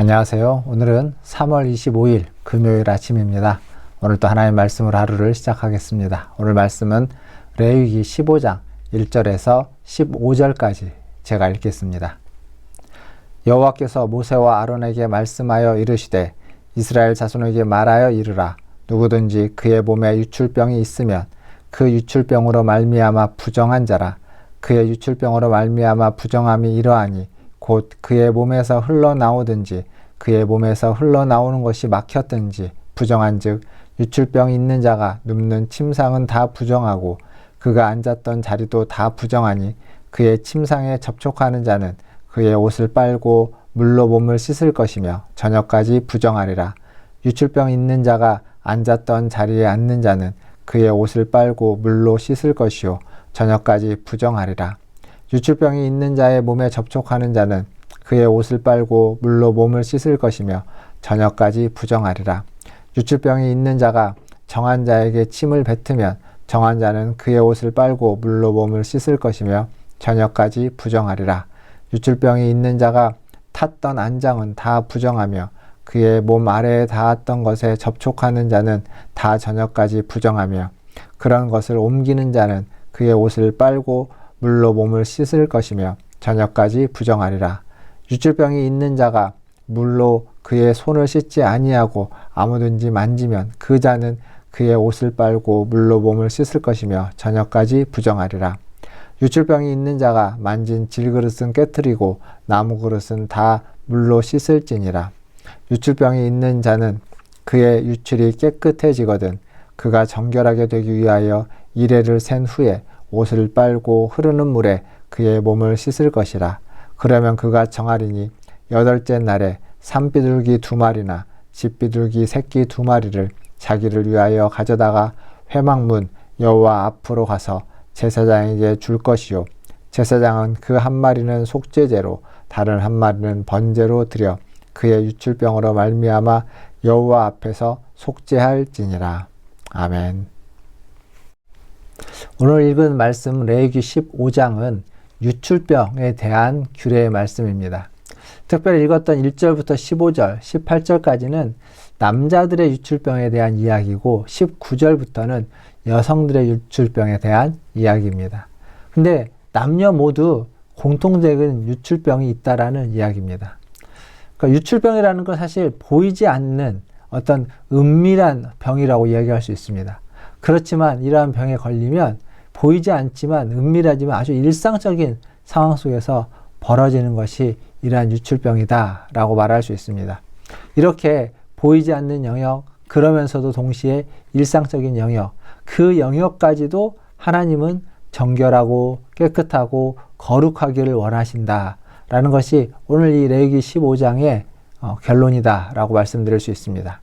안녕하세요. 오늘은 3월 25일 금요일 아침입니다. 오늘 또 하나님의 말씀으로 하루를 시작하겠습니다. 오늘 말씀은 레위기 15장 1절에서 15절까지 제가 읽겠습니다. 여호와께서 모세와 아론에게 말씀하여 이르시되 이스라엘 자손에게 말하여 이르라. 누구든지 그의 몸에 유출병이 있으면 그 유출병으로 말미암아 부정한 자라. 그의 유출병으로 말미암아 부정함이 이러하니 곧 그의 몸에서 흘러나오든지 그의 몸에서 흘러나오는 것이 막혔든지 부정한즉 유출병이 있는 자가 눕는 침상은 다 부정하고 그가 앉았던 자리도 다 부정하니 그의 침상에 접촉하는 자는 그의 옷을 빨고 물로 몸을 씻을 것이며 저녁까지 부정하리라. 유출병이 있는 자가 앉았던 자리에 앉는 자는 그의 옷을 빨고 물로 씻을 것이요 저녁까지 부정하리라. 유출병이 있는 자의 몸에 접촉하는 자는 그의 옷을 빨고 물로 몸을 씻을 것이며 저녁까지 부정하리라. 유출병이 있는 자가 정한 자에게 침을 뱉으면 정한 자는 그의 옷을 빨고 물로 몸을 씻을 것이며 저녁까지 부정하리라. 유출병이 있는 자가 탔던 안장은 다 부정하며 그의 몸 아래에 닿았던 것에 접촉하는 자는 다 저녁까지 부정하며 그런 것을 옮기는 자는 그의 옷을 빨고 물로 몸을 씻을 것이며 저녁까지 부정하리라. 유출병이 있는 자가 물로 그의 손을 씻지 아니하고 아무든지 만지면 그 자는 그의 옷을 빨고 물로 몸을 씻을 것이며 저녁까지 부정하리라. 유출병이 있는 자가 만진 질그릇은 깨뜨리고 나무 그릇은 다 물로 씻을지니라. 유출병이 있는 자는 그의 유출이 깨끗해지거든 그가 정결하게 되기 위하여 이레를 센 후에 옷을 빨고 흐르는 물에 그의 몸을 씻을 것이라. 그러면 그가 정하리니 8째 날에 산비둘기 2마리나 집비둘기 새끼 2마리를 자기를 위하여 가져다가 회막문 여호와 앞으로 가서 제사장에게 줄 것이요 제사장은 그 한 마리는 속죄제로 다른 한 마리는 번제로 드려 그의 유출병으로 말미암아 여호와 앞에서 속죄할지니라. 아멘. 오늘 읽은 말씀 레위기 15장은 유출병에 대한 규례의 말씀입니다. 특별히 읽었던 1절부터 15절, 18절까지는 남자들의 유출병에 대한 이야기고 19절부터는 여성들의 유출병에 대한 이야기입니다. 근데 남녀 모두 공통적인 유출병이 있다라는 이야기입니다. 그러니까 유출병이라는 건 사실 보이지 않는 어떤 은밀한 병이라고 이야기할 수 있습니다. 그렇지만 이러한 병에 걸리면 보이지 않지만 은밀하지만 아주 일상적인 상황 속에서 벌어지는 것이 이러한 유출병이다 라고 말할 수 있습니다. 이렇게 보이지 않는 영역, 그러면서도 동시에 일상적인 영역, 그 영역까지도 하나님은 정결하고 깨끗하고 거룩하기를 원하신다 라는 것이 오늘 이 레위기 15장의 결론이다 라고 말씀드릴 수 있습니다.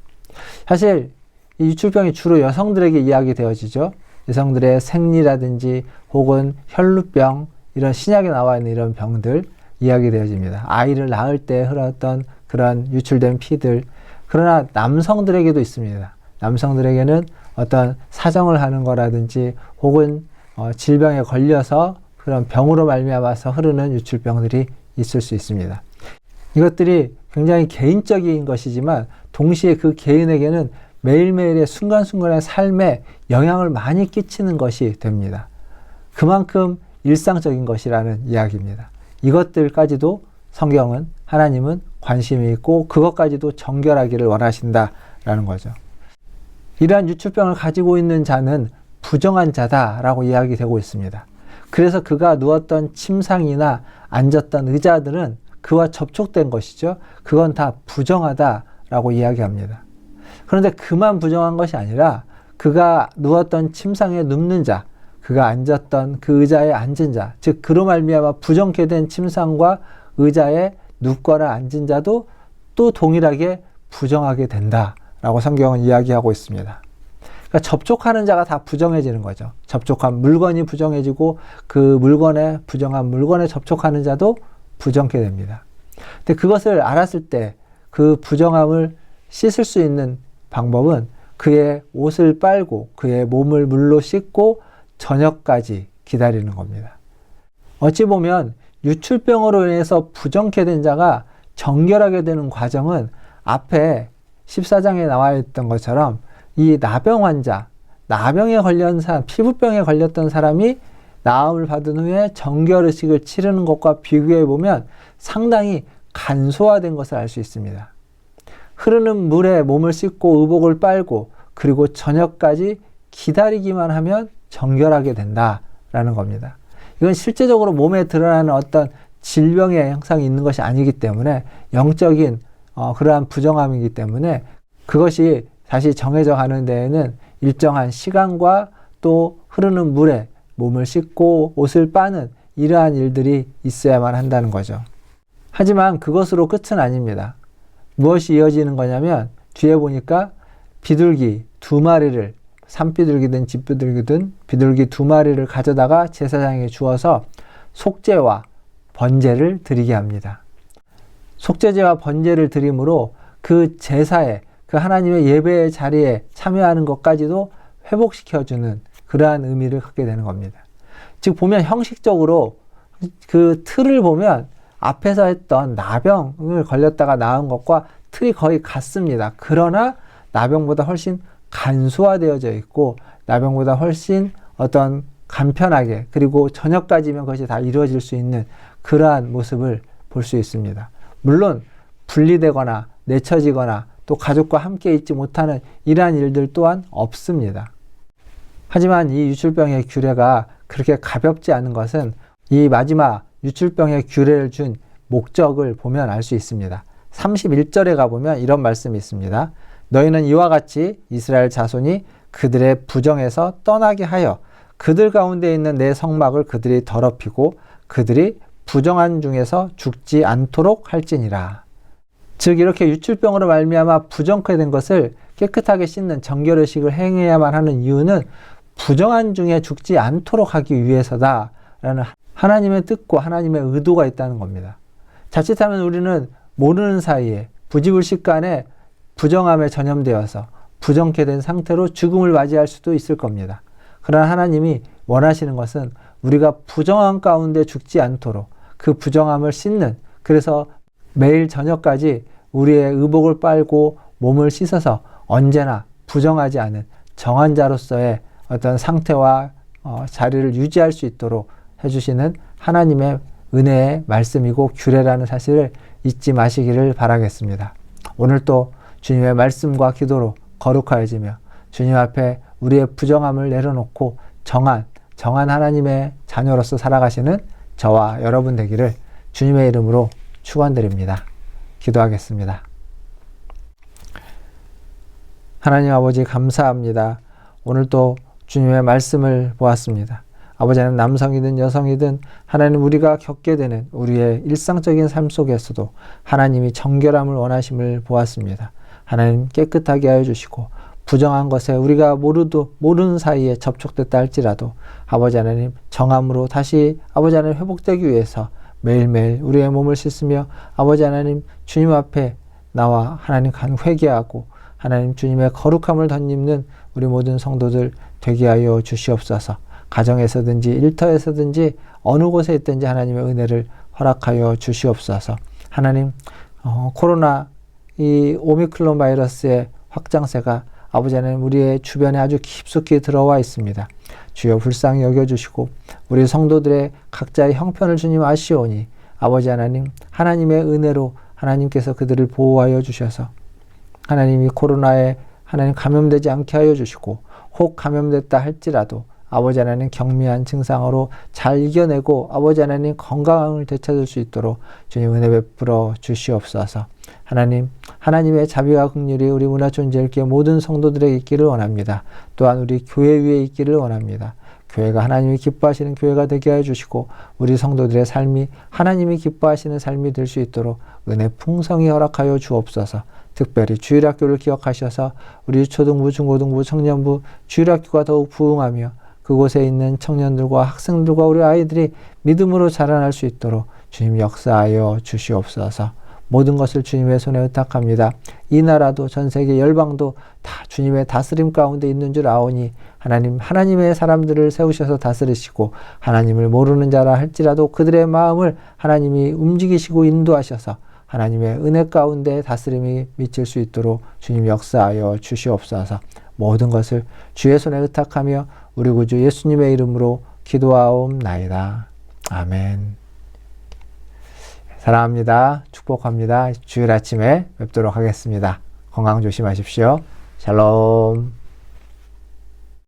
사실 이 유출병이 주로 여성들에게 이야기되어지죠. 여성들의 생리라든지 혹은 혈루병, 이런 신약에 나와 있는 이런 병들 이야기되어집니다. 아이를 낳을 때 흘렀던 그런 유출된 피들. 그러나 남성들에게도 있습니다. 남성들에게는 어떤 사정을 하는 거라든지 혹은 질병에 걸려서 그런 병으로 말미암아서 흐르는 유출병들이 있을 수 있습니다. 이것들이 굉장히 개인적인 것이지만 동시에 그 개인에게는 매일매일의 순간순간의 삶에 영향을 많이 끼치는 것이 됩니다. 그만큼 일상적인 것이라는 이야기입니다. 이것들까지도 성경은 하나님은 관심이 있고 그것까지도 정결하기를 원하신다라는 거죠. 이러한 유출병을 가지고 있는 자는 부정한 자다라고 이야기되고 있습니다. 그래서 그가 누웠던 침상이나 앉았던 의자들은 그와 접촉된 것이죠. 그건 다 부정하다라고 이야기합니다. 그런데 그만 부정한 것이 아니라 그가 누웠던 침상에 눕는 자, 그가 앉았던 그 의자에 앉은 자, 즉 그로 말미암아 부정케 된 침상과 의자에 눕거나 앉은 자도 또 동일하게 부정하게 된다라고 성경은 이야기하고 있습니다. 그러니까 접촉하는 자가 다 부정해지는 거죠. 접촉한 물건이 부정해지고 그 물건에 부정한 물건에 접촉하는 자도 부정케 됩니다. 근데 그것을 알았을 때 그 부정함을 씻을 수 있는 방법은 그의 옷을 빨고 그의 몸을 물로 씻고 저녁까지 기다리는 겁니다. 어찌 보면 유출병으로 인해서 부정케 된 자가 정결하게 되는 과정은 앞에 14장에 나와 있던 것처럼 이 나병 환자, 나병에 걸린 사람, 피부병에 걸렸던 사람이 나음을 받은 후에 정결의식을 치르는 것과 비교해 보면 상당히 간소화된 것을 알 수 있습니다. 흐르는 물에 몸을 씻고 의복을 빨고 그리고 저녁까지 기다리기만 하면 정결하게 된다라는 겁니다. 이건 실제적으로 몸에 드러나는 어떤 질병의 형상이 있는 것이 아니기 때문에 영적인 그러한 부정함이기 때문에 그것이 다시 정해져 가는 데에는 일정한 시간과 또 흐르는 물에 몸을 씻고 옷을 빠는 이러한 일들이 있어야만 한다는 거죠. 하지만 그것으로 끝은 아닙니다. 무엇이 이어지는 거냐면 뒤에 보니까 비둘기 2마리를 산비둘기든 집비둘기든 비둘기 2마리를 가져다가 제사장에게 주어서 속죄와 번제를 드리게 합니다. 속죄제와 번제를 드림으로 그 제사에 그 하나님의 예배의 자리에 참여하는 것까지도 회복시켜주는 그러한 의미를 갖게 되는 겁니다. 즉 보면 형식적으로 그 틀을 보면 앞에서 했던 나병을 걸렸다가 나은 것과 틀이 거의 같습니다. 그러나 나병보다 훨씬 간소화되어져 있고 나병보다 훨씬 어떤 간편하게 그리고 저녁까지면 그것이 다 이루어질 수 있는 그러한 모습을 볼 수 있습니다. 물론 분리되거나 내쳐지거나 또 가족과 함께 있지 못하는 이러한 일들 또한 없습니다. 하지만 이 유출병의 규례가 그렇게 가볍지 않은 것은 이 마지막 유출병의 규례를 준 목적을 보면 알 수 있습니다. 31절에 가보면 이런 말씀이 있습니다. 너희는 이와 같이 이스라엘 자손이 그들의 부정에서 떠나게 하여 그들 가운데 있는 내 성막을 그들이 더럽히고 그들이 부정한 중에서 죽지 않도록 할지니라. 즉 이렇게 유출병으로 말미암아 부정케 된 것을 깨끗하게 씻는 정결의식을 행해야만 하는 이유는 부정한 중에 죽지 않도록 하기 위해서다라는 하나님의 뜻과 하나님의 의도가 있다는 겁니다. 자칫하면 우리는 모르는 사이에 부지불식간에 부정함에 전염되어서 부정케 된 상태로 죽음을 맞이할 수도 있을 겁니다. 그러나 하나님이 원하시는 것은 우리가 부정함 가운데 죽지 않도록 그 부정함을 씻는, 그래서 매일 저녁까지 우리의 의복을 빨고 몸을 씻어서 언제나 부정하지 않은 정한 자로서의 어떤 상태와 자리를 유지할 수 있도록 해주시는 하나님의 은혜의 말씀이고 규례라는 사실을 잊지 마시기를 바라겠습니다. 오늘 또 주님의 말씀과 기도로 거룩하여지며 주님 앞에 우리의 부정함을 내려놓고 정한 하나님의 자녀로서 살아가시는 저와 여러분 되기를 주님의 이름으로 축원드립니다. 기도하겠습니다. 하나님 아버지 감사합니다. 오늘 또 주님의 말씀을 보았습니다. 아버지 하나님, 남성이든 여성이든 하나님 우리가 겪게 되는 우리의 일상적인 삶 속에서도 하나님이 정결함을 원하심을 보았습니다. 하나님 깨끗하게 하여 주시고 부정한 것에 우리가 모르는 사이에 접촉됐다 할지라도 아버지 하나님 정함으로 다시 아버지 하나님 회복되기 위해서 매일매일 우리의 몸을 씻으며 아버지 하나님 주님 앞에 나와 하나님 회개하고 하나님 주님의 거룩함을 덧입는 우리 모든 성도들 되게 하여 주시옵소서. 가정에서든지 일터에서든지 어느 곳에 있든지 하나님의 은혜를 허락하여 주시옵소서. 하나님 코로나 이 오미크론 바이러스의 확장세가 아버지 하나님 우리의 주변에 아주 깊숙이 들어와 있습니다. 주여 불쌍히 여겨주시고 우리 성도들의 각자의 형편을 주님 아시오니 아버지 하나님 하나님의 은혜로 하나님께서 그들을 보호하여 주셔서 하나님이 코로나에 하나님 감염되지 않게 하여 주시고 혹 감염됐다 할지라도 아버지 하나님 경미한 증상으로 잘 이겨내고 아버지 하나님 건강을 되찾을 수 있도록 주님 은혜 베풀어 주시옵소서. 하나님, 하나님의 자비와 긍휼이 우리 문화촌제일교회 모든 성도들에게 있기를 원합니다. 또한 우리 교회 위에 있기를 원합니다. 교회가 하나님이 기뻐하시는 교회가 되게 하여 주시고 우리 성도들의 삶이 하나님이 기뻐하시는 삶이 될 수 있도록 은혜 풍성히 허락하여 주옵소서. 특별히 주일학교를 기억하셔서 우리 초등부, 중고등부, 청년부, 주일학교가 더욱 부흥하며 그곳에 있는 청년들과 학생들과 우리 아이들이 믿음으로 자라날 수 있도록 주님 역사하여 주시옵소서. 모든 것을 주님의 손에 의탁합니다. 이 나라도 전 세계 열방도 다 주님의 다스림 가운데 있는 줄 아오니 하나님의 사람들을 세우셔서 다스리시고 하나님을 모르는 자라 할지라도 그들의 마음을 하나님이 움직이시고 인도하셔서 하나님의 은혜 가운데 다스림이 미칠 수 있도록 주님 역사하여 주시옵소서. 모든 것을 주의 손에 의탁하며 우리 구주 예수님의 이름으로 기도하옵나이다. 아멘. 사랑합니다. 축복합니다. 주일 아침에 뵙도록 하겠습니다. 건강 조심하십시오. 샬롬.